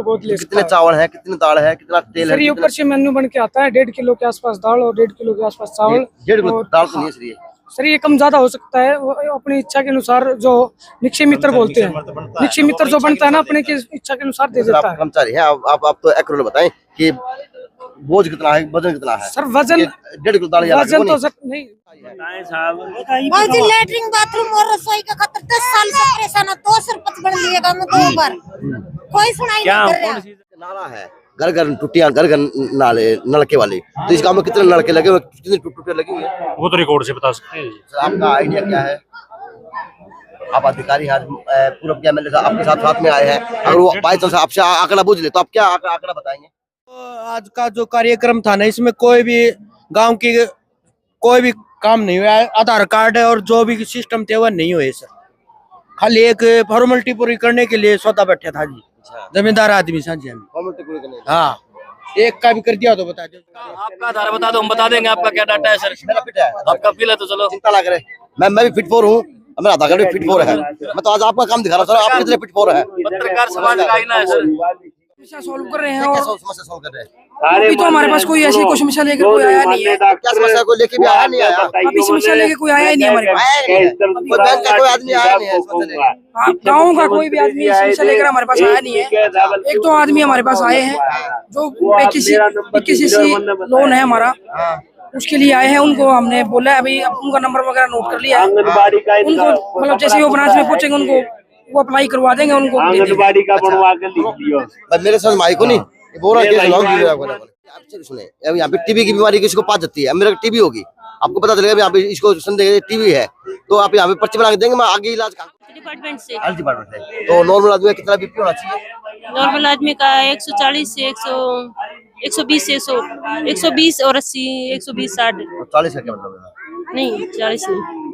को गोद ले सकता कितने है। चावल है, कितनी दाल है, कितना तेल सर है? ये ऊपर से मेन्यू बन के आता है, 1.5 किलो के आसपास दाल और 1.5 किलो के आसपास चावल। 1.5 किलो और दाल तो नहीं है सर ये। सर ये कम ज्यादा हो सकता है, वो अपनी इच्छा के अनुसार, जो निक्षय मित्र बोलते हैं, निक्षय मित्र जो बनता है ना अपने की इच्छा के अनुसार दे सर देता आप है। कर्मचारी हैं, आप तो एक्यूरेट बताएं कि बोझ कितना है, वजन कितना है? सर वजन 1.5 किलो दाल वजन तो सर नहीं। जी लेटरिन बाथरूम और रसोई का खतर 10 साल से परेशान है। 2 सरपंच बन लिए हम 2 बार, कोई सुनाई नहीं कर रहा। नाला है, घर घर टूटियां, घर घर नाले, नलके वाले। तो इस गांव में कितने नलके लगे हुए, कितनी टूटियां लगी हुई है? वो तो रिकॉर्ड से बता सकते हैं। सर आपका आइडिया क्या है? आप अधिकारी हैं, पूर्व के एमएलए साहब आपके साथ साथ में आए हैं, अगर वो बाई चांस आपसे आंकड़ा पूछ ले तो आप क्या आंकड़ा बताएंगे? आज का जो कार्यक्रम था ना, इसमें कोई भी गांव की कोई भी काम नहीं हुआ। आधार कार्ड और जो भी सिस्टम थे वो नहीं हुए सर। खाली एक फॉर्मेलिटी पूरी करने के लिए सोता बैठा था जी। जमींदार आदमी था जी। हाँ, एक का भी कर दिया तो बता दो। आपका आधार बता दो, हम बता देंगे आपका क्या डाटा है सर। मेरा फिट है, आपका फिल है तो चलो, चिंता ना करें। मैं भी फिट 4 हूँ, मेरा आधार कार्ड भी फिट 4 है। मैं तो आज आपका काम दिखा रहा हूँ सर, आप कितने फिट 4 है? पत्रकार समाज का आईना है सर। समस्या सॉल्व कर रहे हैं क्या और समस्या सॉल्व कर रहे हैं? अभी तो हमारे पास कोई ऐसी कोई समस्या लेकर कोई आया नहीं है। क्या समस्या को लेके भी आया नहीं आया? अभी समस्या लेके कोई आया ही नहीं हमारे पास। आया नहीं है। कोई बैंक का कोई आदमी आया नहीं है समस्या लेके। गाँव का कोई भी आदमी समस्या लेकर हमारे पास आया नहीं है। 1-2 आदमी हमारे पास आए हैं जो किसी लोन है हमारा, उसके लिए आए हैं। उनको हमने बोला है, अभी उनका नंबर वगैरह नोट कर लिया है। उनको मतलब जैसे वो ब्रांच में पहुंचेंगे उनको वो अप्लाई करवा देंगे, उनको आंगनबाड़ी का बनवा के लिख दियो। मेरे साथ माइको नहीं बोरा के आप सुने, अब यहाँ पे टीबी की बीमारी किसी को पा जाती है, मेरा टीबी होगी, आपको पता चलेगा यहाँ पे इसको संदेह टीबी है, तो आप यहाँ पे पर्ची बना के देंगे, मैं आगे इलाज डिपार्टमेंट से। हेल्थ डिपार्टमेंट से। तो नॉर्मल आदमी का कितना बीपी होना चाहिए? नॉर्मल आदमी का 140 से 120 से 120 और 80, 120 60। 40 का क्या मतलब है? नहीं 40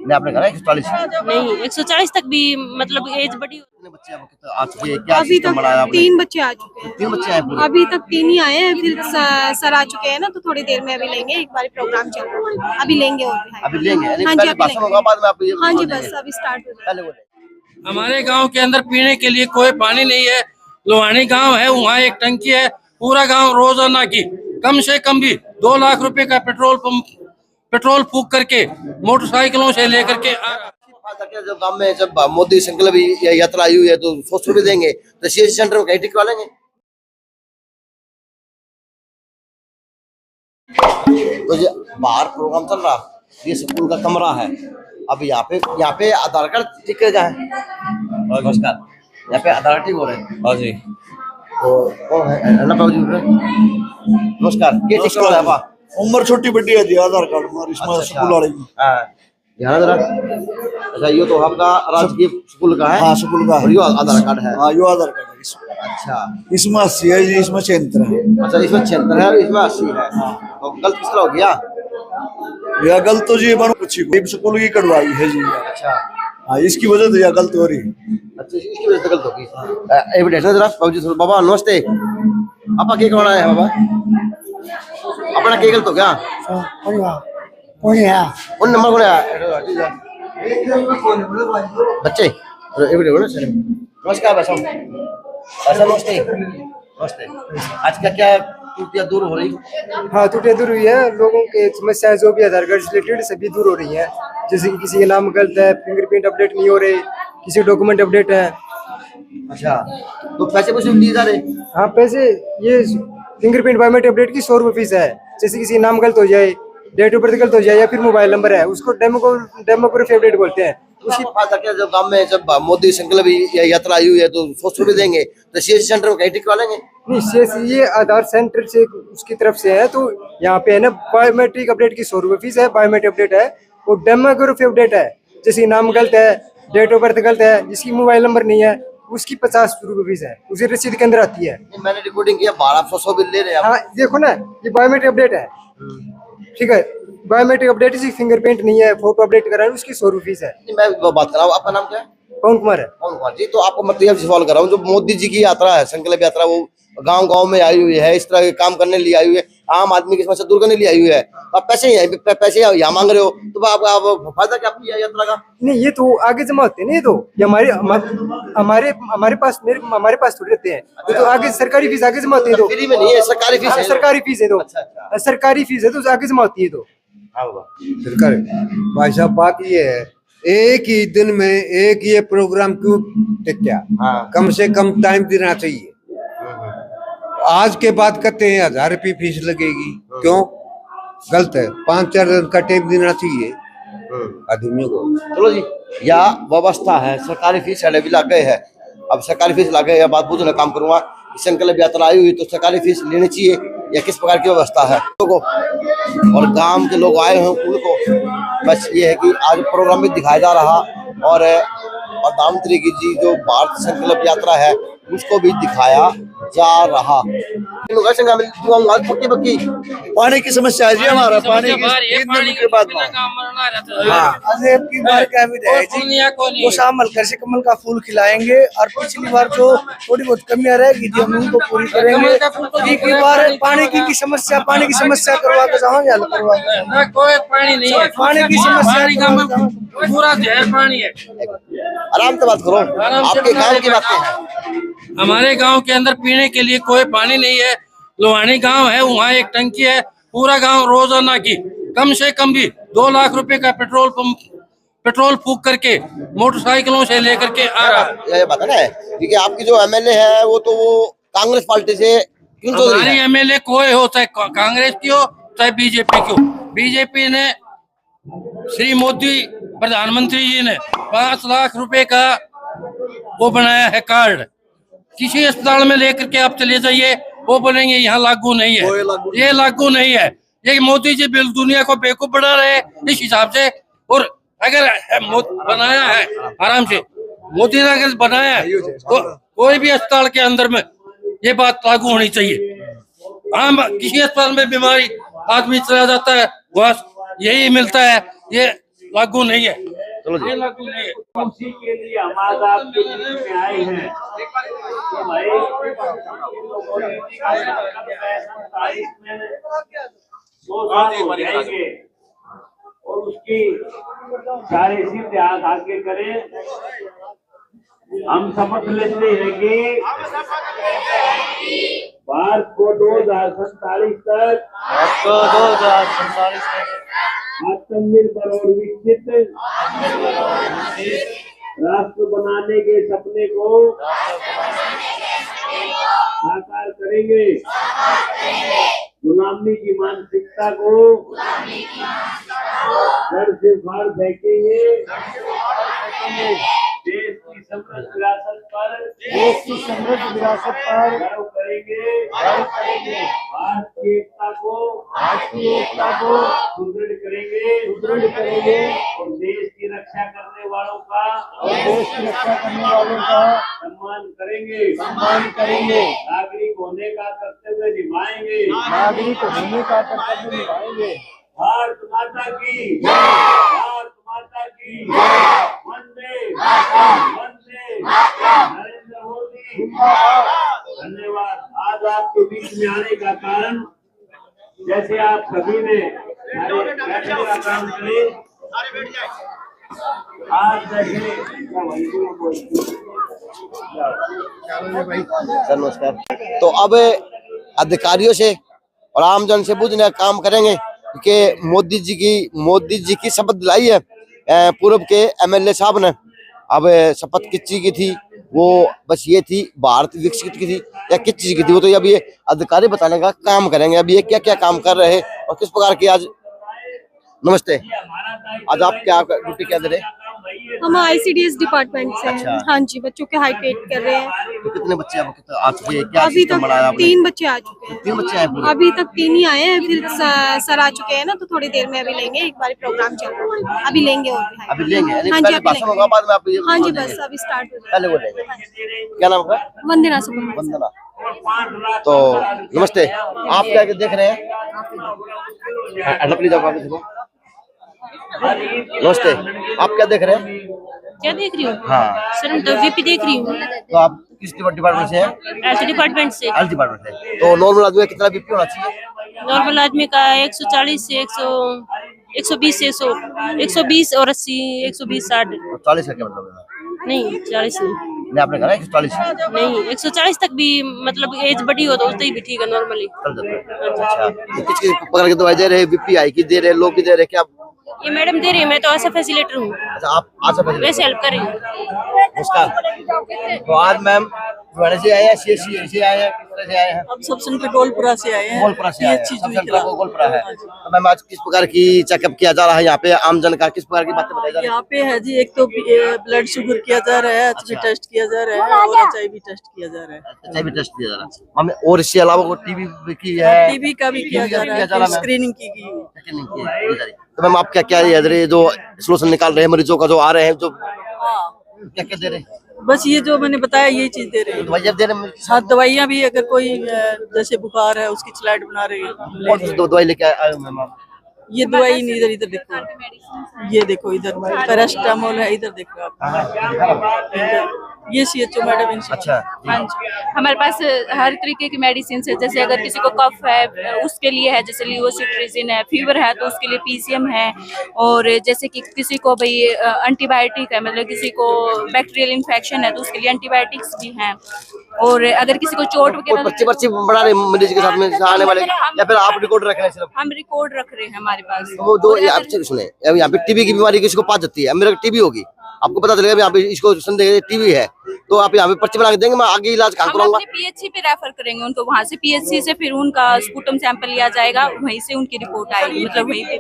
नहीं, आपने कहा 140 नहीं 140 तक भी मतलब एज बड़ी। कितने बच्चे आ चुके हैं? क्या अभी तक 3 बच्चे आ चुके हैं। 3 बच्चे आए पूरे? अभी तक 3 ही आए हैं, फिर सर आ चुके हैं ना, तो थोड़ी देर में अभी लेंगे। एक बार प्रोग्राम चल रहा है, अभी लेंगे और भी। अभी लेंगे? हाँ जी, पहले अभी भाषण होगा, बाद में आप ये हाँ जी, बोल देंगे? बस अभी स्टार्ट हो जाए। पहले बोले। हमारे गांव के अंदर पीने के लिए कोई पानी नहीं है। लोहानी गांव है, वहाँ एक टंकी है। पूरा गांव रोजाना की कम से कम भी 2 लाख रुपए का पेट्रोल फूक करके मोटरसाइकिलों से लेकर के जब गांव में जब मोदी संकल्प यात्रा आई हुई है तो 100 रुपए देंगे, तो सीएससी सेंटर में कहीं टिकवा लेंगे। तो जो बाहर प्रोग्राम चल रहा, ये स्कूल का कमरा है। अब यहाँ पे आधार कार्ड टिक जाए। नमस्कार, यहाँ पे आधार कार्ड ठीक हो रहे हैं? हाँ जी। तो कौन है? नमस्कार, क्या टिक हो रहा है? उम्र छोटी बड़ी है जी, आधार कार्ड हमारी इसमें स्कूल वाले में। यहाँ जरा, अच्छा ये तो आपका राजकीय स्कूल का है? हाँ स्कूल का है। यो आधार कार्ड है? हाँ यो आधार कार्ड है इसमें। अच्छा, इसमें 80 है जी, इसमें 76 है। अच्छा, इसमें 76 है और इसमें 80 है। तो गलत किस तरह हो गया? यह गलत तो जी बन कुछ स्कूल की कटवाई है जी। अच्छा हाँ, इसकी वजह से यह गलत हो रही है। अच्छा, इसकी वजह से गलत होगी। एक मिनट जरा बाबूजी, बाबा नमस्ते। आपका क्या करवाना है बाबा? अपना क्या गलत हो गया? उन नंबर को बच्चे नमस्कार बस नमस्ते नमस्ते। आज का क्या त्रुटियां दूर हो रही? हाँ, त्रुटियां दूर हुई है। लोगों की समस्याएं जो भी आधार कार्ड से रिलेटेड सभी दूर हो रही है। जैसे कि किसी के नाम गलत है, फिंगरप्रिंट अपडेट नहीं हो रहे, किसी डॉक्यूमेंट अपडेट है। अच्छा, तो पैसे दिए जा रहे? हाँ, पैसे ये फिंगरप्रिंट बायोमेट्रिक अपडेट की 100 रुपये फीस है। जैसे किसी नाम गलत हो जाए, डेट ऑफ बर्थ गलत हो जाए या फिर मोबाइल नंबर है, उसको डेमोग्राफी अपडेट बोलते हैं। उसकी फायदा क्या? जब गांव में जब मोदी संकल्प यात्रा आई हुई है तो 100 रुपए देंगे, तो सीएससी सेंटर में कहीं टिकवा लेंगे? नहीं, सीएससी ये आधार सेंटर से उसकी तरफ से है, तो यहाँ पे है ना बायोमेट्रिक अपडेट की 100 रुपये फीस है। बायोमेट्रिक अपडेट है और डेमोग्राफी अपडेट है, जैसे नाम गलत है, डेट ऑफ बर्थ गलत है, जिसकी मोबाइल नंबर नहीं है, उसकी 50 रुपये फीस है। उसी रसीद के अंदर आती है। मैंने रिकॉर्डिंग किया, 1200 बिल ले रहे हैं। हाँ देखो ना, ये बायोमेट्रिक अपडेट है, ठीक है। बायोमेट्रिक अपडेट इसी फिंगरप्रिंट नहीं है, फोटो अपडेट कराए, उसकी 100 रुपये फीस है। मैं बात कर रहा हूँ, आपका नाम क्या है? पवन कुमार है। पवन कुमार जी, तो आपको मतलब सवाल कर रहा हूँ, जो मोदी जी की यात्रा है, संकल्प यात्रा, वो गांव गांव में आई हुई है, इस तरह के काम करने लिए आई हुई है, आम आदमी की समस्या दूर करने के लिए आई हुई है। आप पैसे यहाँ मांग रहे हो तो आप फायदा क्या आपकी यात्रा का? नहीं, ये तो आगे जमा होते हैं। नहीं तो ये हमारे पास थोड़ी रहते हैं। ये तो आगे सरकारी फीस आगे जमा होती है। तो फ्री में नहीं है, सरकारी फीस है। सरकारी फीस है तो सरकारी फीस है तो आगे जमा होती है। तो सरकारी भाई साहब, बात ये है, एक ही दिन में एक ये प्रोग्राम क्यों टिका? कम से कम टाइम देना चाहिए। आज के बाद कहते हैं 1000 रुपये फीस लगेगी, क्यों? गलत है। 5-4 दिन का टाइम देना चाहिए आदमी को। चलो जी, या व्यवस्था है, सरकारी फीस भी लाग गए है। अब सरकारी फीस लाग गए, बात बुझ काम करूंगा। संकल्प यात्रा आई हुई तो सरकारी फीस लेनी चाहिए या किस प्रकार की व्यवस्था है लोगों को? और गांव के लोग आए हैं उनको बस ये है कि आज प्रोग्राम में दिखाया जा रहा और प्रधानमंत्री की जी जो भारत संकल्प यात्रा है उसको भी दिखाया जा रहा। पानी की समस्या है जी हमारा, पानी की 3 दिन के बाद वो शामिल कर से कमल का फूल खिलाएंगे और पिछली बार जो थोड़ी बहुत कमियां रहेगी थी हम उनको पूरी करेंगे। एक बार पानी की समस्या करवा के जाओगे, हल करवा के। कोई पानी नहीं है, पानी की समस्या पूरा जहर पानी है। आराम से बात करो, आपके गांव की बातें हैं। हमारे गांव के अंदर पीने के लिए कोई पानी नहीं है। लोहानी गांव है, वहाँ एक टंकी है। पूरा गांव रोजाना की कम से कम भी 2 लाख रुपए का पेट्रोल फूक करके मोटरसाइकिलों से लेकर के आ रहा है। ये बात है ना, क्योंकि आपकी जो एमएलए है वो कांग्रेस पार्टी से क्यों? हमारी एमएलए कोई हो, चाहे कांग्रेस की हो चाहे बीजेपी की हो। बीजेपी ने श्री मोदी प्रधानमंत्री जी ने 5 लाख रुपए का वो बनाया है कार्ड। किसी अस्पताल में लेकर के आप चले जाइए, वो बोलेंगे यहाँ लागू नहीं है, ये लागू नहीं है। ये मोदी जी बिल दुनिया को बेवकूफ बना रहे हैं इस हिसाब से। और अगर बनाया है आराम से, मोदी ने अगर बनाया है तो कोई भी अस्पताल के अंदर में ये बात लागू होनी चाहिए। आम किसी अस्पताल में बीमारी आदमी चला जाता है, वहाँ यही मिलता है, ये लागू नहीं है। चलो ये लागू नहीं है। उसी के लिए हम आज आपके बीच में आए हैं तो भाई लोगों ने 27 में 2 साल हो जाएंगे और उसकी सारे सिद्ध आगे करें। हम शपथ लेते हैं कि भारत को 2047 तक आत्मनिर्भर और विकसित राष्ट्र बनाने के सपने को साकार करेंगे। गुलामी की मानसिकता को घर से बाहर फेंकेंगे। देश की समृद्ध विरासत पर गर्व करेंगे। भारत की एकता को सुदृढ़ करेंगे और देश की रक्षा करने वालों का सम्मान करेंगे। नागरिक होने का कर्तव्य निभाएंगे। भारत माता की, भारत माता की, वंदे नरेंद्र मोदी। धन्यवाद। आज आपके बीच में आने का कारण, जैसे आप सभी ने बैठने का काम करे, आज जैसे नमस्कार। तो अब अधिकारियों से और आमजन से पूछने का काम करेंगे कि मोदी जी की शपथ दिलाई है पूर्व के एमएलए साहब ने। अब शपथ किस चीज की थी? वो बस ये थी भारत विकसित की थी या किस चीज की थी? वो तो अब ये अधिकारी बताने का काम करेंगे। अब ये क्या क्या काम कर रहे हैं और किस प्रकार की आज। नमस्ते, आज आप क्या ड्यूटी क्या दे रहे हैं? हम ICDS डिपार्टमेंट से हैं। हाँ जी, बच्चों के हाइट वेट कर रहे हैं। तो कितने बच्चे आ चुके हैं? क्या अभी तक 3 बच्चे आ चुके हैं। 3 बच्चे आए पूरे? अभी तक 3 ही आए हैं, फिर सर आ चुके हैं ना, तो थोड़ी देर में अभी लेंगे। एक बार प्रोग्राम चल रहा है, अभी लेंगे और भी। अभी लेंगे? हाँ जी, बाद में आप हाँ जी, बस अभी स्टार्ट हो पहले वो लेंगे। क्या नाम है? वंदना सुपर। वंदना। तो नमस्ते, आप क्या देख रहे हैं? नमस्ते, आप क्या देख रहे हैं? क्या देख रही हूँ? हाँ सर, हम WP देख रही हूँ। तो आप किस डिपार्टमेंट से हैं? हेल्थ डिपार्टमेंट से। हेल्थ डिपार्टमेंट से। तो नॉर्मल आदमी का कितना बीपी होना चाहिए? नॉर्मल आदमी का 140 से 120 से 120 और 80, 120, 60। 40 का क्या मतलब है? नहीं 40 नहीं, नहीं आपने कहा 140 नहीं 140 तक भी, मतलब एज बड़ी हो तो उतना ही भी ठीक है नॉर्मली। चल जाता है। अच्छा तो किसकी पकड़ के दवाई दे रहे हैं? बीपीआई की दे रहे हैं, लोग की दे रहे हैं, क्या? ये मैडम दे रही है, मैं तो आशा फैसिलिटेटर हूँ, अच्छा आप आशा फैसिलिटेटर वैसे हेल्प कर रही हूँ। नमस्कार। तो आज मैम लुधियाना से आए हैं, सीएससी से आए हैं, किस तरह से आए हैं? अब सब सेंटर गोलपुरा से आए हैं। गोलपुरा से आए हैं, सब सेंटर गोलपुरा है। तो मैम आज किस प्रकार की चेकअप किया जा रहा है यहाँ पे आमजन का, किस प्रकार की बातें बताई जा रही है? यहाँ पे है जी, एक तो ब्लड शुगर किया जा रहा है, एचबी टेस्ट किया जा रहा है और एचआईवी टेस्ट किया जा रहा है। एचआईवी टेस्ट किया जा रहा है हमें, और इसके अलावा टीबी की है, टीबी का भी किया जा रहा है, स्क्रीनिंग की गई। तो मैम आप क्या क्या जो सोल्यूशन निकाल रहे हैं मरीजों का जो आ रहे हैं, जो क्या क्या दे रहे हैं? बस ये जो मैंने बताया यही चीज दे रहे हैं। दवाइयाँ दे रहे हैं, साथ दवाइयाँ भी, अगर कोई जैसे बुखार है उसकी स्लाइड बना रहे हैं। दो दवाई लेके आए हो मैम आप? ये दवाई नहीं, इधर देखो, ये देखो इधर पैरास्टामोल है, इधर देखो आप, ये CHO मैडम इनसे। अच्छा हाँ जी, हमारे पास हर तरीके की मेडिसिन है, जैसे अगर किसी को कफ है उसके लिए है, जैसे लिवोसिट्रिजिन है, फीवर है तो उसके लिए PCM है, और जैसे कि किसी को भाई एंटीबायोटिक है, मतलब किसी को बैक्टीरियल इन्फेक्शन है तो उसके लिए एंटीबायोटिक्स भी हैं, और अगर किसी को चोट वगैरह, पर्ची बना रहे मरीज के साथ में आने वाले, या फिर आप रिकॉर्ड रख रहे हैं? सिर्फ हम रिकॉर्ड रख रहे हैं हमारे पास। वो दो आप सुने, यहाँ पे टीबी की बीमारी किसी को पा जाती है, मेरे टीबी होगी, आपको पता चलेगा यहाँ पे इसको संदेह टीबी है, तो आप यहाँ पे पर्ची बना के देंगे, मैं आगे इलाज कहाँ कराऊंगा? PHC पे रेफर करेंगे उनको, वहाँ से PHC से फिर उनका स्पूटम सैंपल लिया जाएगा, वहीं से उनकी रिपोर्ट आएगी, मतलब वहीं पे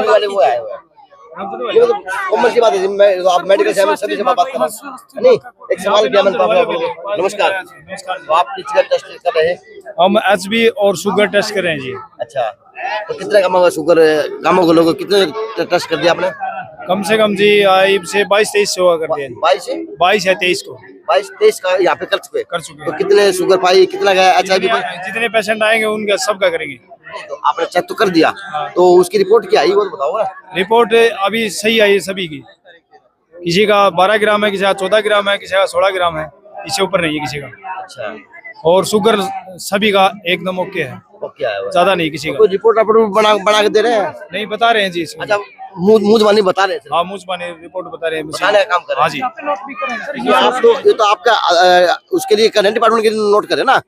वाले वो आए हुए हैं। ये तो उम्र की बात है, मैं आप मेडिकल से सभी से बात कर रहा हूं। नहीं, एक सवाल किया मैंने आपको। नमस्कार, तो आप किस का टेस्ट कर रहे हैं? हम HB और शुगर टेस्ट कर रहे हैं जी। अच्छा, तो कितने कम होगा शुगर, कम होगा लोगों, कितने टेस्ट कर दिया आपने? कम से कम जी से 22-23 हुआ कर दिया। 22 या 23 को, 22-23 का यहाँ पे कर चुके तो कितने शुगर पाई, कितना गया HIV पाई? जितने पेशेंट आएंगे उनका सबका करेंगे। तो आपने चेक तो कर दिया, तो उसकी रिपोर्ट क्या आई वो तो बताओ ना। रिपोर्ट अभी सही आई है सभी की, किसी का 12 ग्राम है, किसी का 14 ग्राम है, किसी का 16 ग्राम है, इससे ऊपर नहीं है किसी का। अच्छा, और शुगर सभी का एकदम ओके है, ज्यादा नहीं किसी का। रिपोर्ट बना के दे रहे हैं? नहीं, बता रहे हैं जी। अच्छा, मुँह जबानी बता रहे हैं? हाँ, मुँह जबानी रिपोर्ट बता रहे हैं, बताने का काम कर रहे हैं। हाँ जी। ये तो आपका उसके लिए करंट डिपार्टमेंट के लिए नोट करे ना,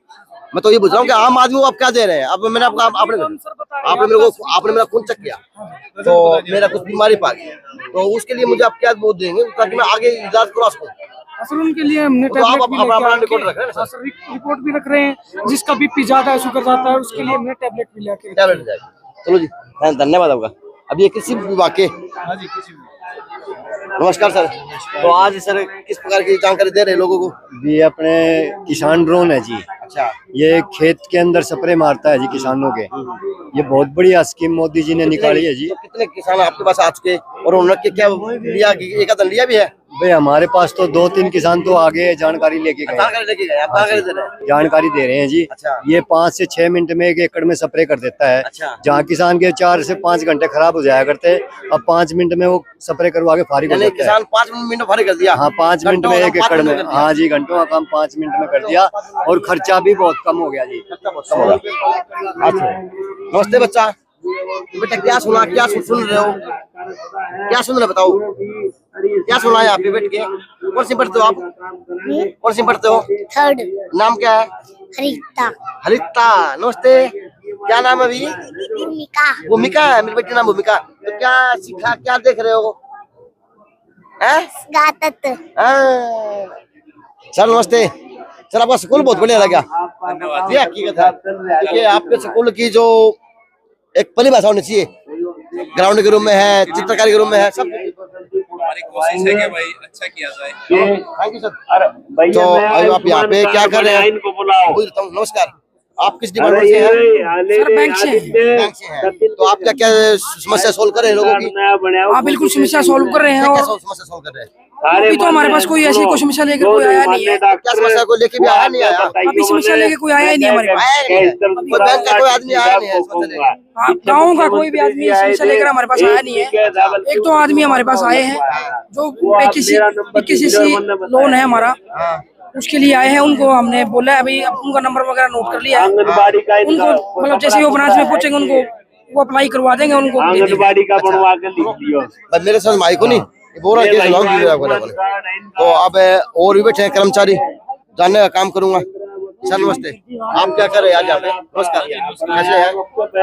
मैं तो ये पूछ रहा हूँ कि आम आदमी को आप क्या दे रहे हैं? अब मैंने आपने मेरा खून चेक किया तो मेरा कुछ बीमारी पा गई, तो उसके लिए मुझे आप क्या बोल देंगे ताकि मैं आगे इलाज करा सकूं? असल उनके लिए हमने तो आप अपना रिकॉर्ड रख रहे हैं सर? रिपोर्ट भी रख रहे हैं, जिसका BP ज्यादा है, शुगर ज्यादा है, उसके लिए हमने टैबलेट भी लेके। चलो जी, धन्यवाद आपका। अब ये कृषि विभाग के, नमस्कार सर, तो आज सर किस प्रकार की जानकारी दे रहे हैं लोगों को? ये अपने किसान ड्रोन है जी। अच्छा, ये खेत के अंदर स्प्रे मारता है जी किसानों के। ये बहुत बढ़िया स्कीम मोदी जी ने निकाली है जी। तो कितने किसान आपके पास आ चुके और उन्होंने क्या लिया, एक आधा लिया भी है? भाई हमारे पास तो 2-3 किसान तो आगे जानकारी लेके गए, जानकारी दे रहे हैं जी। अच्छा। ये 5 से 6 मिनट में 1 एकड़ में स्प्रे कर देता है। अच्छा। जहाँ किसान के 4 से 5 घंटे खराब हो जाया करते, अब 5 मिनट में वो स्प्रे करवा के फारिग हो जाता है। किसान 5 मिनट में फारिग कर दिया? हाँ, 5 मिनट में 1 एकड़ में। हाँ जी, घंटों का काम 5 मिनट में कर दिया, और खर्चा भी बहुत कम हो गया जी। नमस्ते बच्चा, बेटा क्या सुना, क्या सुन रहे हो, क्या सुन रहे बताओ, क्या सुना है यहाँ पे बैठ के? कौन सी पढ़ते हो आप? कौन सी पढ़ते हो? 3rd। नाम क्या है? हरिता। हरिता, नमस्ते, क्या नाम है अभी? भूमिका। भूमिका है मेरी बेटी, नाम भूमिका। तो क्या सीखा, क्या देख रहे हो? सर नमस्ते सर, आपका स्कूल बहुत बढ़िया लगा। धन्यवाद। ये हकीकत है, क्योंकि आपके स्कूल की जो एक पहली भाषा होनी चाहिए, ग्राउंड के रूम में है, चित्रकारी के रूम में है, सब हमारी कोशिश है कि भाई अच्छा किया जाए। Thank you sir. तो अभी आप यहाँ पे क्या कर रहे हैं? नमस्कार, आप किस डिपार्टमेंट से हैं? सर बैंक से हैं। बैंक से हैं। तो आप क्या क्या समस्या सोल्व कर रहे हैं लोगों की? हाँ बिल्कुल, समस्या सोल्व कर रहे हैं। क्या समस्या सोल्व कर रहे हैं? अभी तो हमारे पास कोई ऐसी कोई समस्या लेकर कोई आया नहीं है। क्या समस्या को लेके भी आया नहीं आया? अभी समस्या लेके कोई आया ही नहीं हमारे पास। कोई बैंक का कोई आदमी आया नहीं है समस्या लेके? गाँव का कोई भी आदमी समस्या लेकर हमारे पास आया नहीं है। 1-2 आदमी हमारे पास आए हैं जो किसी लोन है हमारा, उसके लिए आए हैं। उनको हमने बोला अभी उनका नंबर वगैरह नोट कर लिया है। आंगनबाड़ी का उनको मतलब जैसे ही वो ब्रांच में पहुंचेंगे उनको वो अप्लाई करवा देंगे, उनको दे देंगे। आंगनबाड़ी का बनवा के लिख लियो। मेरे साथ माइक को नहीं बोल रहा तो अब और भी बैठे हैं कर्मचारी, जानने का काम करूंगा। सर नमस्ते, आप क्या कर रहे हैं आज यहाँ पे? नमस्कार, कैसे हैं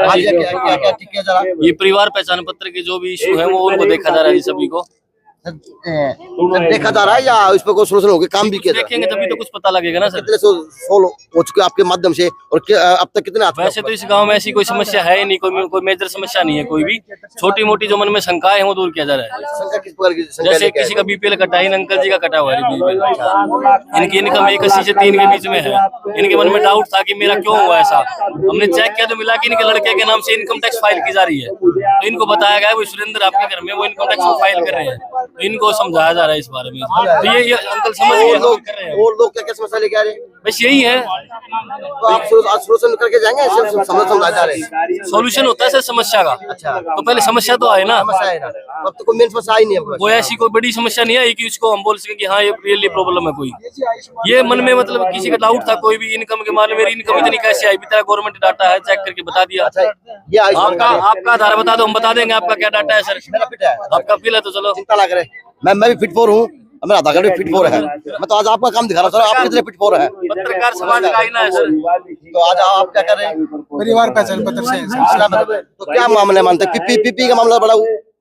आज? क्या ठीक है जरा? ये परिवार पहचान पत्र के जो भी इशू है वो उनको देखा जा रहा है सभी को। देखा जा रहा है या इस पर कोई सोल्यूशन होगा? काम भी किया देखेंगे तभी तो कुछ पता लगेगा ना सर। कितने सोल्व हो चुके आपके माध्यम से और अब तक कितने? वैसे तो इस गांव में ऐसी कोई समस्या है ही नहीं, कोई मेजर समस्या नहीं है। कोई भी छोटी मोटी जो मन में शंकाएं हैं वो दूर किया जा रहा है। शंका किस प्रकार की? जैसे किसी का बीपीएल कटा है, अंकल जी का कटा हुआ है बीपीएल, इनकी इनकम 81 से 3 के बीच में है। इनके मन में डाउट था कि मेरा क्यों हुआ ऐसा। हमने चेक किया तो मिला कि इनके लड़के के नाम से इनकम टैक्स फाइल की जा रही है। तो इनको बताया गया वो सुरेंद्र आपके घर में वो इनकम टैक्स फाइल कर रहे हैं, तो इनको समझाया जा रहा है इस बारे में। तो ये अंकल समझ गए। और लोग क्या क्या समस्या लेके आ रहे हैं? बस यही है। तो आप सोल्यूशन करके जाएंगे? समझा जा रहे हैं सॉल्यूशन होता है सर समस्या का। अच्छा, तो पहले समस्या तो आए ना। अब तो कोई मेन समस्या आई नहीं है। वो ऐसी कोई बड़ी समस्या नहीं आई कि उसको हम बोल सके कि हाँ ये रियली प्रॉब्लम है। कोई ये मन में मतलब किसी का डाउट था, कोई भी इनकम के मामले मेरी इनकम इतनी कैसे आई, तेरा गवर्नमेंट डाटा है चेक करके बता दिया। आपका आधार बता दो, हम बता देंगे आपका क्या डाटा है सर। आपका बिल है तो चलो, चिंता लग रहे। मैं भी फिट 4 हूँ, मेरा आधार कार्ड भी फिट 4 है। मैं तो आज आपका काम दिखा रहा हूँ सर, आप कितने फिट 4 है? पत्रकार समाज का आईना है सर। तो आज आप क्या कर रहे हैं? परिवार पहचान पत्र से। तो क्या मामले मानते हैं? पीपी का मामला बड़ा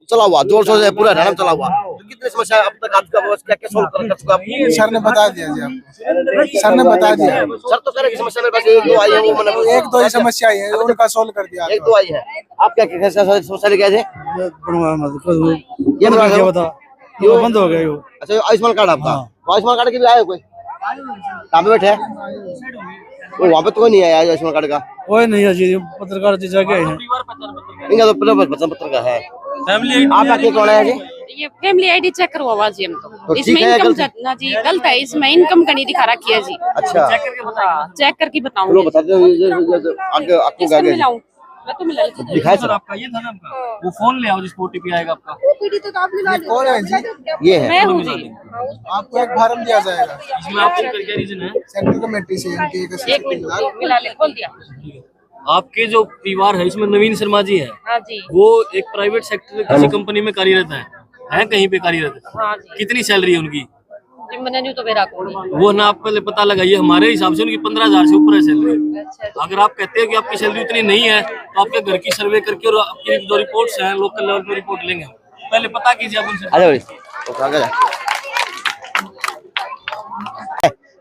चला हुआ, जोर शोर से पूरा हरियाणा चला हुआ। तो कितनी समस्या अब तक आपका क्या क्या सोल्व कर चुका? सर ने बता दिया जी आपको, सर ने बता दिया। सर तो कह रहे समस्या मेरे पास 1-2 आई है, वो मैंने 1-2 ही समस्या आई है, उनका सोल्व कर दिया। 1-2 आई है। आप क्या क्या समस्या लेके आए थे? ये बता ये बंद हो गया। अच्छा, आयुष्मान कार्ड आपका? आयुष्मान कार्ड के भी आए कोई? कहाँ पे बैठे हैं? वहाँ पे तो कोई नहीं आया आयुष्मान कार्ड का? कोई नहीं है जी, पत्रकार जी जाके हैं। इनका तो पत्र का है। आपका क्या कौन है जी? ये फैमिली आईडी चेक करवा जी हम तो ठीक इसमें है, इनकम ना जी गलत है, इसमें इनकम का नहीं दिखा रखी है जी। अच्छा, चेक करके चलो बताऊंगी। बता दो आगे आपको आगे मैं तो मिला दिखाए सर। आपका ये था ना आपका, वो फोन ले आओ जिस ओटीपी आएगा आपका। ओपीडी तो आपने ला दिया। कौन है जी? ये है। मैं हूँ जी। आपको एक फार्म दिया जाएगा, इसमें आपको क्या रीजन है? सेंट्रल कमेटी से इनके एक मिनट मिला ले, बोल दिया। आपके जो परिवार है इसमें नवीन शर्मा जी है, हाँ जी। वो एक प्राइवेट सेक्टर किसी कंपनी में कार्यरत है कहीं पे कार्यरत? हाँ जी। कितनी सैलरी है उनकी? जी मैंने नहीं तो मेरा कोई। वो ना आप पहले पता लगाइए, हमारे हिसाब से उनकी 15,000 से ऊपर है सैलरी। अगर आप कहते हैं कि आपकी सैलरी उतनी नहीं है तो आपके घर की सर्वे करके और आपकी जो रिपोर्ट्स हैं लोकल लेवल पे रिपोर्ट लेंगे, पहले पता कीजिए आप उनसे।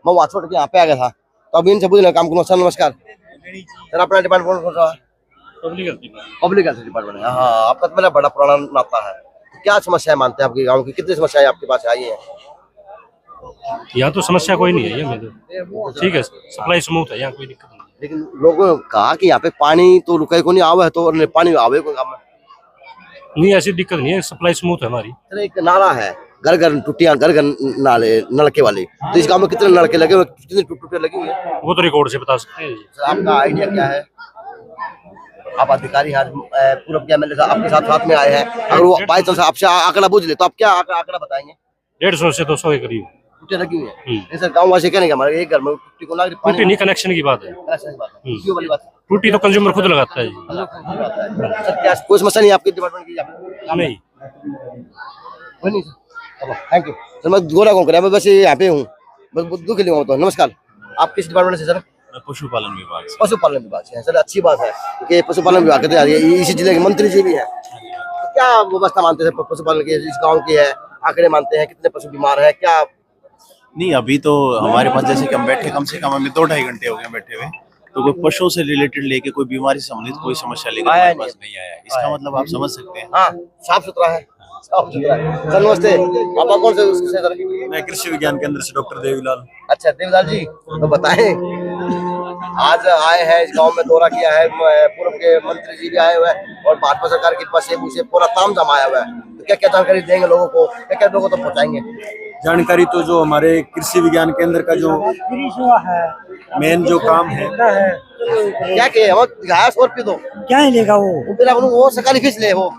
मैं वहाँ छोड़ के यहाँ पे आ गया था, तो अभी इनसे पूछना काम करूँ। सर नमस्कार सर, अपना डिपार्टमेंट कौन सा है? पब्लिक हेल्थ डिपार्टमेंट है। हाँ, आपका तो मेरा बड़ा पुराना नाता है। क्या समस्याएं मानते हैं आपके गांव की? कितनी समस्याएं आपके पास आई हैं? यहाँ तो समस्या कोई नहीं है, ये तो ठीक है, सप्लाई स्मूथ है, यहाँ कोई दिक्कत नहीं। लेकिन लोगों ने कहा कि यहाँ पे पानी तो रुके को नहीं आवे, तो पानी आवे को काम नहीं, ऐसी दिक्कत नहीं है, सप्लाई स्मूथ है हमारी। एक नाला है, घर घर टूटियां, घर घर नाले नलके वाले, तो इस गांव में कितने नलके लगे हुए, कितने टूटियां लगी हुई है? वो तो रिकॉर्ड से बता सकते हैं। आपका आइडिया क्या है? आप अधिकारी आज पूर्व के एमएलए साहब आपके साथ में आए हैं, अगर वो बाई चांस आपसे आंकड़ा पूछ ले तो आप क्या आंकड़ा बताएंगे? 150 से 200 के करीब टूटियां लगी हुई है। सर गाँव वासी कहने हमारे एक घर में टूटी को लग टूटी नहीं, कनेक्शन की बात है। टूटी तो कंज्यूमर खुद लगाता है जी। सर क्या कोई समस्या नहीं आपके डिपार्टमेंट की? नहीं, थैंक यू सर। मैं गोरा कौन करे, मैं बस यहाँ पे हूँ, बस दुख के लिए। तो नमस्कार, आप किस डिपार्टमेंट से सर? पशुपालन विभाग से। पशुपालन विभाग से सर, अच्छी बात है क्योंकि पशुपालन विभाग के इसी जिले के मंत्री जी भी है। तो क्या व्यवस्था मानते हैं पशुपालन की? इस गाँव की है, आंकड़े मानते हैं कितने पशु बीमार है क्या? नहीं, अभी तो हमारे पास जैसे कि हम बैठे कम से कम हमें 2-2.5 घंटे हो गए बैठे हुए, तो कोई पशुओं से रिलेटेड लेके कोई बीमारी से संबंधित कोई समस्या लेकर हमारे पास नहीं आया। इसका मतलब आप समझ सकते हैं। हाँ, साफ सुथरा है, साफ सुथरा है। सर नमस्ते, पापा कौन से सर? मैं कृषि विज्ञान केंद्र से डॉक्टर देवीलाल। अच्छा देवीलाल जी, तो बताएं, आज आए हैं इस गांव में, दौरा किया है, पूर्व के मंत्री जी भी आए हुए हैं और भाजपा सरकार की बस से पूरा तामझाम आया हुआ है, तो क्या क्या जानकारी देंगे लोगों को, क्या क्या लोगों को तो पहुँचाएंगे जानकारी? तो जो हमारे कृषि विज्ञान केंद्र का जो मेन जो काम है, क्या क्या स्कॉर्पियो तो क्या ही लेगा वो सरकारी फीस ले, वो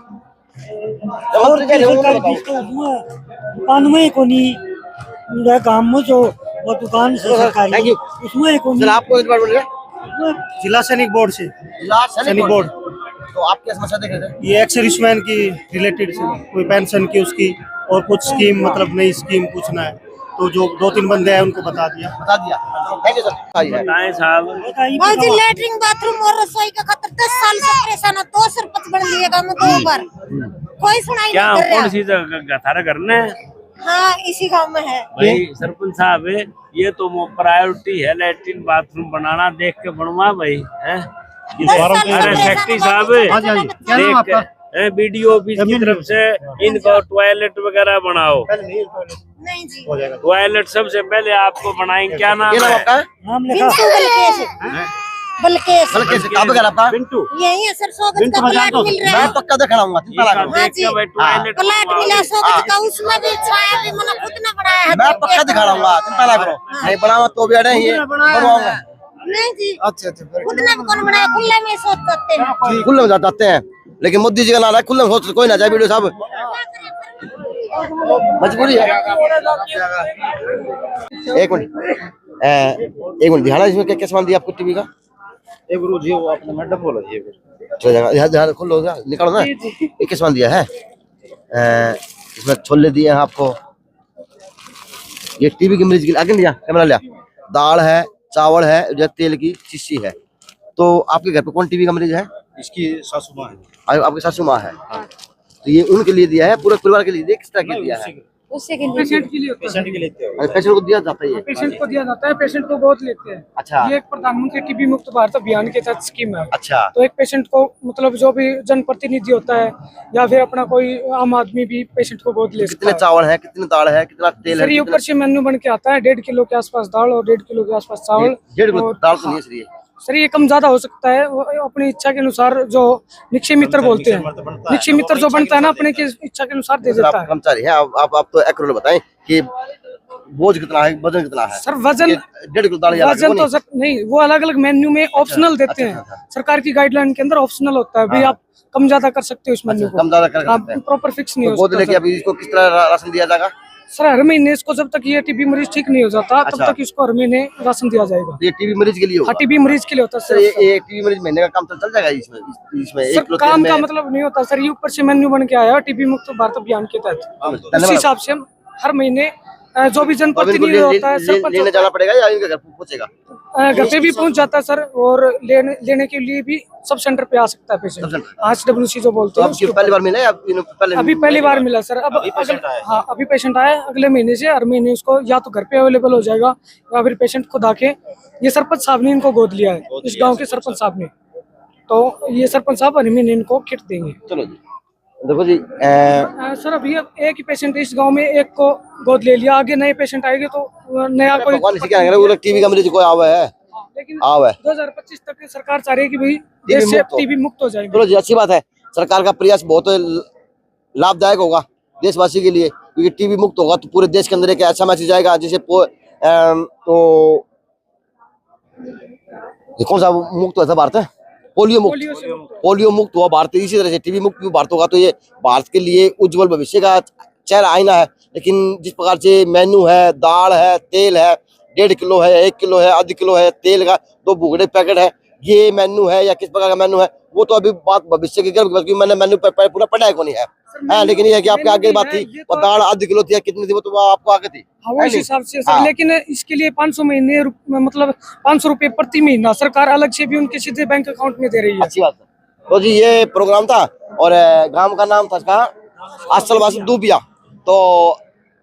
कानून को नहीं काम में जो वो दुकान से सरकारी। Thank you. उसमें एक सर आपको एक बार बोलिए, जिला सैनिक बोर्ड से। जिला सैनिक बोर्ड। तो आप क्या समस्या देख रहे थे? ये एक्स सर्विसमैन की रिलेटेड से कोई पेंशन की उसकी और कुछ स्कीम, मतलब नई स्कीम पूछना है, तो जो 2-3 बंदे हैं उनको बता दिया। Thank you sir. बताएं साहब। भाजी लैट्रिन बाथरूम और रसोई का खतर 10 साल से परेशान है। 2 सरपंच बन लिए गाँव में 2 बार, कोई सुनाई क्या नहीं कर रहा। कौन सी जगह थारा करना है? हाँ, इसी गांव में है भाई सरपंच साहब, ये तो प्रायोरिटी है लैट्रिन बाथरूम बनाना, देख के बनवा भाई है। अरे सेक्रेटरी साहब, बीडीओ ऑफिस की तरफ से इनको टॉयलेट वगैरह बनाओ। नहीं जी, टॉयलेट सबसे पहले आपको बनाएंगे। क्या नाम है आपका? नाम लिखा बल्केश। कहाँ पे घर आपका? पिंटू। यही है सर, 100 गज का प्लाट मिल रहा है। मैं पक्का दिखाऊंगा। हाँ जी, प्लाट मिला 100 गज का, उसमें भी छाया भी मैंने खुद ने बनाया है। मैं पक्का दिखा रहा हूँ, चिंता ना करो। नहीं बनाऊंगा तो भी अड़े ही बनवाऊंगा। नहीं जी, अच्छा खुद ने भी कौन बनाया, खुले में सोच सकते हैं। खुले में जाते हैं, लेकिन मोदी जी का नारा है खुले में सोच कोई ना जाए। वीडियो साहब मजबूरी है। एक मिनट ध्यान, इसमें क्या क्या सामान दिया आपको टीवी का? एक गुरु जी वो अपने मैडम बोलो जी, चलो ध्यान खोलो, निकालो ना। एक क्या सामान दिया है? इसमें छोले दिए हैं आपको, ये टीवी की मरीज के लिए आगे लिया, कैमरा लिया। दाल है, चावल है, जो तेल की शीशी है। तो आपके घर पे कौन टीवी का मरीज है? इसकी सासू माँ है। आपकी सासू माँ है। तो ये उनके लिए दिया है, पूरे परिवार के लिए दिया, किस तरह के दिया है? उससे के लिए, पेशेंट के लिए, पेशेंट को दिया जाता है। पेशेंट को दिया जाता है, पेशेंट को गोद लेते हैं। अच्छा। ये एक प्रधानमंत्री टीबी मुक्त भारत अभियान के तहत स्कीम है। अच्छा। तो एक पेशेंट को, मतलब जो भी जनप्रतिनिधि होता है या फिर अपना कोई आम आदमी भी पेशेंट को गोद ले सकता कितने है। चावल है, कितनी दाल है, कितना तेल है? सर ये ऊपर से मेन्यू बन के आता है, 1.5 किलो के आसपास दाल और 1.5 किलो के आसपास चावल। 1.5 किलो दाल तो नहीं है सर ये? सर ये कम ज्यादा हो सकता है, वो अपनी इच्छा के अनुसार, जो निक्षय मित्र बोलते हैं, निक्षय मित्र जो बनता है ना, अपने की इच्छा के अनुसार दे देता है। कर्मचारी है आप तो एक्यूरेट बताएं कि बोझ कितना है, वजन कितना है? सर वजन 1.5 किलो दाल वजन तो नहीं, वो अलग अलग मेन्यू में ऑप्शनल देते हैं। सरकार की गाइडलाइन के अंदर ऑप्शनल होता है, भाई आप कम ज्यादा कर सकते हो इस मेन्यू को, कम ज्यादा कर सकते हैं, प्रॉपर फिक्स नहीं हो सकता। लेके अभी इसको किस तरह राशन दिया जाएगा? सर हर महीने इसको, जब तक ये टीबी मरीज ठीक नहीं हो जाता तब तक इसको हर महीने राशन दिया जाएगा। ये टीबी मरीज के लिए होगा? हाँ, टीबी मरीज के लिए होता है सर। ये टीबी मरीज महीने का काम चल जाएगा इसमें सर काम का मतलब नहीं होता सर, ये ऊपर से मेन्यू बन के आया टीबी मुक्त भारत अभियान के तहत। उस हिसाब से हम हर महीने जो भी जनप्रतिनिधि होता है, सरपंच लेने जाना पड़ेगा या इनके घर पहुंचेगा? घर पे भी पहुंच जाता है सर, और लेने के लिए भी सब सेंटर पे आ सकता है पेशेंट। HWC जो बोलते हैं। पहली बार मिला है? अभी पहली बार मिला सर। अब हाँ, अभी पेशेंट आया, अगले महीने से हर महीने उसको या तो घर पे अवेलेबल हो जाएगा या फिर पेशेंट खुद आके, ये सरपंच साहब ने इनको गोद लिया है, इस गाँव के सरपंच साहब ने, तो ये सरपंच साहब हर महीने इनको किट देंगे। चलो जी, देखो जी सर अभी एक ही पेशेंट इस गांव में, एक को गोद ले लिया, आगे नए पेशेंट आएंगे तो नया कोई टीबी का मरीज कोई आवा है, लेकिन आवा है। 2025 तक सरकार चाह रही है कि भाई देश से टीबी मुक्त हो जाएंगे। चलो जी, अच्छी बात है। सरकार का प्रयास बहुत लाभदायक होगा देशवासी के लिए, क्योंकि टीबी मुक्त होगा तो पूरे देश के अंदर एक ऐसा मैसेज आएगा, जैसे तो कौन सा मुक्त हुआ था भारत? पोलियो मुक्त हुआ भारत। इसी तरह से टीबी मुक्त भी भारत होगा, तो ये भारत के लिए उज्जवल भविष्य का चेहरा आईना है। लेकिन जिस प्रकार से मेन्यू है, दाल है, तेल है, 1.5 किलो है, 1 किलो है, आधा किलो है, तेल का 2 भुगड़े पैकेट है, ये मेन्यू है या किस प्रकार का मेन्यू है, वो तो अभी बात भविष्य की, क्योंकि मैंने मेन्यू पूरा पढ़ा है को नहीं है। लेकिन ये है कि आपके आगे बात थी, और दाल आधा किलो थी, कितनी थी वो तो आपको आगे थी। हाँ, उस हिसाब से सर। लेकिन इसके लिए 500 महीने, मतलब 500 रुपए प्रति महीना सरकार अलग से भी उनके सीधे बैंक अकाउंट में दे रही है। अच्छी बात है। तो जी ये प्रोग्राम था, और गांव का नाम था इसका आसलवासी दूबिया। तो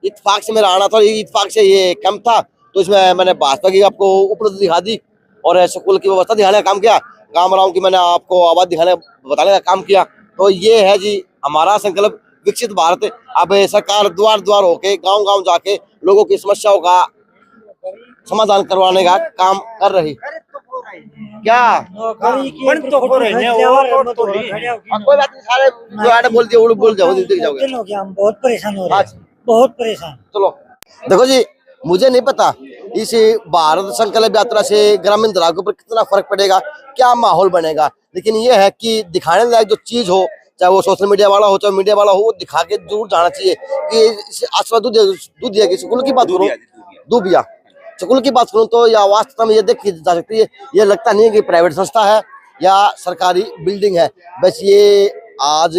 इत्तेफाक से मेरा आना था, इत्तेफाक से ये कैंप था, तो इसमें मैंने भाजपा की आपको उपलब्धि दिखा दी और स्कूल की व्यवस्था दिखाने का काम किया, गाँव की मैंने आपको आवाज दिखाने बताने का काम किया। तो ये है जी हमारा संकल्प, विकसित भारत। अब सरकार द्वार द्वार होके, गांव गांव जाके लोगों की समस्याओं का समाधान करवाने का काम कर रही। क्या कोई बात नहीं, सारे बोल दिया, बोल जाओगे। हम बहुत परेशान हो रहे हैं, बहुत परेशान। चलो देखो जी, मुझे नहीं पता इस भारत संकल्प यात्रा से ग्रामीण दराज के ऊपर कितना फर्क पड़ेगा, क्या माहौल बनेगा। लेकिन ये है कि दिखाने लायक जो चीज हो, चाहे वो सोशल मीडिया वाला हो, चाहे मीडिया वाला हो, वो दिखा के जरूर जाना चाहिए कि आसवा दूध दिया, किसी की बात करो, दूबिया स्कूल की बात करूं तो या वास्तव में ये देखी जा सकती है, ये लगता नहीं है कि प्राइवेट संस्था है या सरकारी बिल्डिंग है, बस ये आज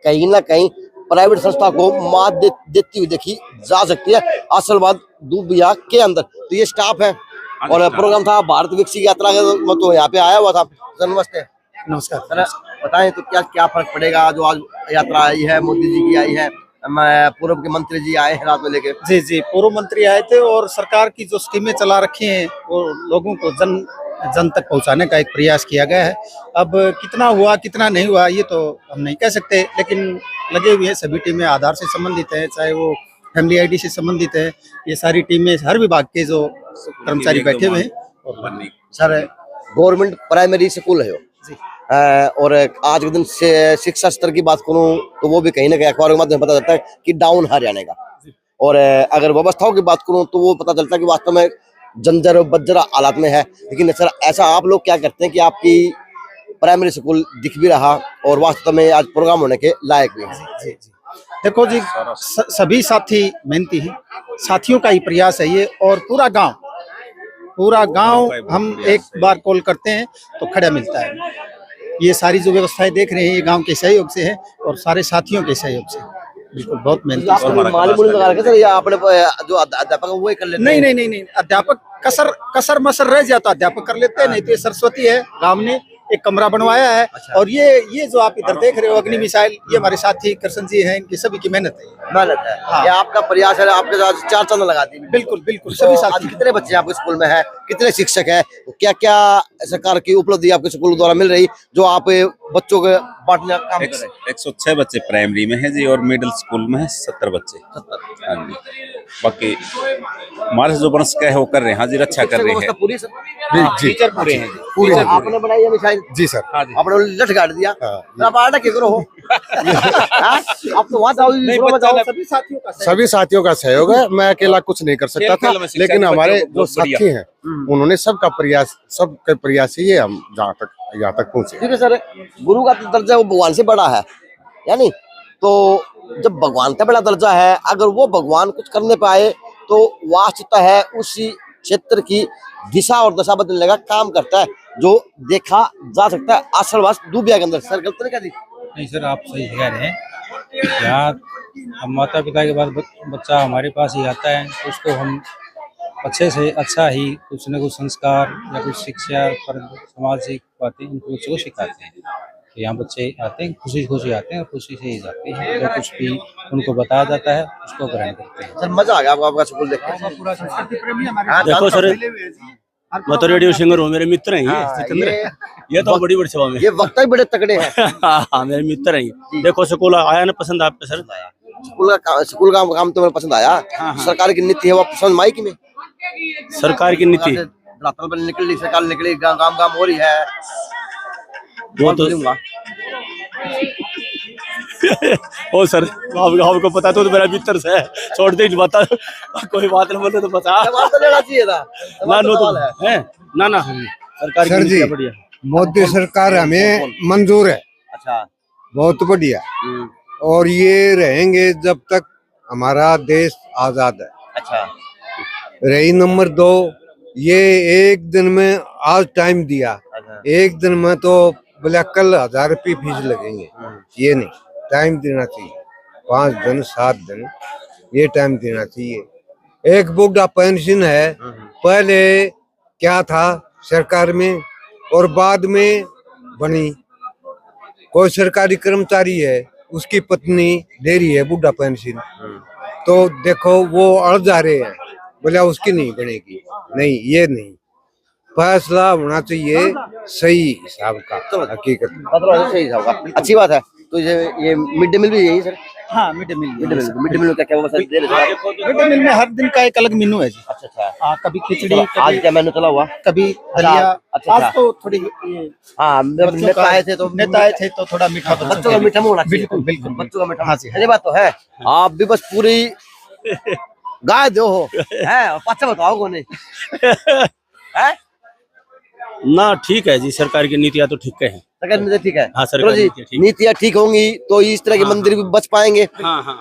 कहीं ना कहीं प्राइवेट संस्था को मात देती हुई देखी जा सकती है आसलबाद दूबिया के अंदर। तो ये स्टाफ है और प्रोग्राम था भारत विकसित यात्रा का, तो यहाँ पे आया हुआ था। सर नमस्ते। नमस्कार सर बताएं तो क्या फर्क पड़ेगा जो आज यात्रा आई है, मोदी जी की आई है, पूर्व के मंत्री जी आए हैं रात में लेके? जी पूर्व मंत्री आए थे और सरकार की जो स्कीमें चला रखी हैं वो लोगों को जन तक पहुंचाने का एक प्रयास किया गया है। अब कितना हुआ कितना नहीं हुआ ये तो हम नहीं कह सकते, लेकिन लगे हुए हैं सभी टीमें आधार से संबंधित है, चाहे वो फैमिली आईडी से संबंधित है, ये सारी टीमें हर विभाग के जो कर्मचारी बैठे हुए हैं। सर गवर्नमेंट प्राइमरी स्कूल है और आज के दिन से शिक्षा स्तर की बात करूं तो वो भी कहीं ना कहीं अखबारों के माध्यम पता चलता है कि डाउन हरियाणा का, और अगर व्यवस्थाओं की बात करूं तो वो पता चलता है कि वास्तव में जंजर और बज्जर हालात में है। लेकिन सर ऐसा आप लोग क्या करते हैं कि आपकी प्राइमरी स्कूल दिख भी रहा और वास्तव में आज प्रोग्राम होने के लायक भी है? जी देखो जी, सभी साथी मेहनती हैं, साथियों का ही प्रयास है ये, और पूरा गांव हम एक बार कॉल करते हैं तो खड़ा मिलता है। ये सारी जो व्यवस्थाएं देख रहे हैं ये गांव के सहयोग से है और सारे साथियों के सहयोग से। बिल्कुल बहुत मेहनती। आपने जो अध्यापक वो ही कर लेते? नहीं, अध्यापक कसर मसर रह जाता, अध्यापक कर लेते हैं। नहीं तो ये सरस्वती है, गांव ने एक कमरा बनवाया है। और ये जो आप इधर देख रहे हो अग्नि मिसाइल, ये हमारे साथी कृष्ण जी हैं, इनकी सभी की मेहनत है। हाँ। ये आपका प्रयास है, आपके साथ चार चंद लगाती है। बिल्कुल सभी साथी। कितने बच्चे आपके स्कूल में है, कितने शिक्षक है, क्या क्या सरकार की उपलब्धि आपके स्कूल द्वारा मिल रही जो आप बच्चों के बांटने का काम कर रहे हैं? 106 बच्चे प्राइमरी में है जी और मिडिल स्कूल में है 70 बच्चे। हाँ जी, बाकी हमारे जो बन सके है वो कर रहे हैं। हाँ जी, रक्षा कर रहे हैं पूरी। टीचर पूरे हैं पूरे। आपने बनाई है मिसाइल? जी सर। हाँ जी, आपने लठ गाड़ दिया। आप आटा क्यों करो हो? आप तो वहाँ जाओ। सभी साथियों का सहयोग है, मैं अकेला कुछ नहीं कर सकता था, लेकिन हमारे जो साथी हैं उन्होंने सबका प्रयास ही है हम यहाँ तक पहुँचे। ठीक है सर, गुरु का दर्जा वो भगवान से बड़ा है, यानी तो जब भगवान का बड़ा दर्जा है, अगर वो भगवान कुछ करने पाए तो वास्तवता है उसी क्षेत्र की दिशा और दशा बदलने का काम करता है, जो देखा जा सकता है आसलवास दूबिया के अंदर। सर गलत नहीं कह दी? नहीं सर, आप सही कह रहे हैं। यहाँ हम माता पिता के बाद बच्चा हमारे पास ही आता है तो उसको हम अच्छे से अच्छा ही कुछ न कुछ संस्कार या कुछ शिक्षा पर सामाजिक बातें उनको बच्चों को सिखाते हैं। तो यहाँ बच्चे आते हैं, खुशी आते हैं और खुशी से ही जाते हैं। जो कुछ भी उनको बताया जाता है उसको ग्रहण करते हैं। सर मजा आ गया आपका स्कूल देख के? देखो सर, मैं तो रेडियो सिंगर हूँ, मेरे मित्र हैं ये तो बड़ी सेवा में। ये वक्ता ही बड़े तगड़े हैं। हाँ मेरे मित्र हैं। देखो स्कूल आया ना पसंद आपको सर? स्कूल का काम तो मेरे पसंद आया। सरकार की नीति है वो पसंद आई कि नहीं? सरकार की नीति निकली, सरकार निकली, गांव हो रही है वो तो ओ सर आपको पता तो मेरा मित्र से है, छोड़ दे बता, कोई बात नहीं बोले तो बता। लेना चाहिए था ना सरकार सर जी, बढ़िया मोदी सरकार हमें मंजूर है। अच्छा, बहुत बढ़िया। और ये रहेंगे जब तक हमारा देश आजाद है। अच्छा। रही नंबर 2, ये एक दिन में आज टाइम दिया, एक दिन में तो बोला कल 1000 रुपये फीस लगेंगे, ये नहीं, टाइम देना चाहिए। 5 दिन 7 दिन ये टाइम देना चाहिए। एक बुढ़ा पेंशन है, पहले क्या था सरकार में और बाद में बनी। कोई सरकारी कर्मचारी है, उसकी पत्नी दे रही है बुढ़ा पेंशन, तो देखो वो अड़ जा रहे हैं, बोला उसकी नहीं बनेगी। नहीं, ये नहीं, फैसला होना चाहिए सही हिसाब का, हकीकत में सही हिसाब का। अच्छी बात है। तो ये मिड डे मील भी यही सर? हाँ, मिड डे मील क्या क्या व्यवस्था दे रहे हैं? मिड डे मील में हर दिन का एक अलग मेनू है जी। अच्छा। हाँ, कभी खिचड़ी, आज क्या मेनू चला हुआ? कभी दलिया। आज तो थोड़ी नेता आए थे तो थोड़ा मीठा, बच्चों का मीठा होना चाहिए। बिल्कुल बच्चों का मीठा। हाँ जी, ये बात तो है। आप भी बस पूरी गाय दो हो है, पच्चा बताओ को नहीं है ना। ठीक है जी, सरकार की नीतियाँ तो ठीक है। सरकार नीति ठीक है। हाँ, सरकार नीतियाँ ठीक होंगी तो इस तरह के मंदिर भी बच पाएंगे।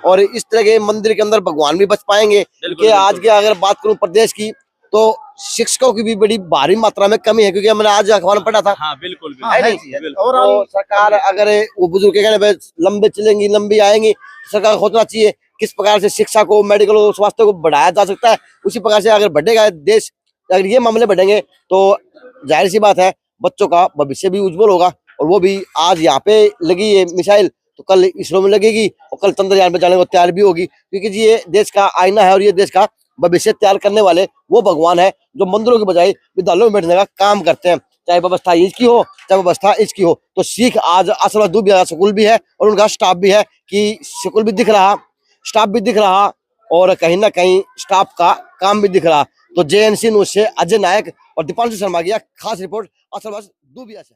और इस तरह के मंदिर के अंदर भगवान भी बच पाएंगे। क्योंकि आज की अगर बात करूं प्रदेश की तो शिक्षकों की भी बड़ी भारी मात्रा में कमी है, क्योंकि मैंने आज अखबार में पढ़ा था। हाँ बिल्कुल है नहीं? तो सरकार अगर वो बुजुर्ग के कहने पे लंबे चलेंगी, लंबी आएंगी, सरकार को सोचना चाहिए किस प्रकार से शिक्षा को, मेडिकल और स्वास्थ्य को बढ़ाया जा सकता है। उसी प्रकार से अगर बढ़ेगा देश, अगर ये मामले बढ़ेंगे तो जाहिर सी बात है बच्चों का भविष्य भी उज्जवल होगा। और वो भी आज यहाँ पे लगी ये मिसाइल, तो कल इसरो में लगेगी और कल चंद्रयान में जाने को तैयार भी होगी, क्योंकि जी ये देश का आईना है और ये देश का भविष्य तैयार करने वाले वो भगवान है जो मंदिरों की बजाय विद्यालयों में बैठने का काम करते हैं। चाहे व्यवस्था इसकी हो, चाहे व्यवस्था इसकी हो। तो सीख आज आशीर्वाद दूब स्कूल भी है और उनका स्टाफ भी है कि स्कूल भी दिख रहा, स्टाफ भी दिख रहा और कहीं ना कहीं स्टाफ का काम भी दिख रहा। तो JNC न्यूज से अजय नायक और दीपांशु शर्मा की खास रिपोर्ट आशीर्वाद दूबिया से।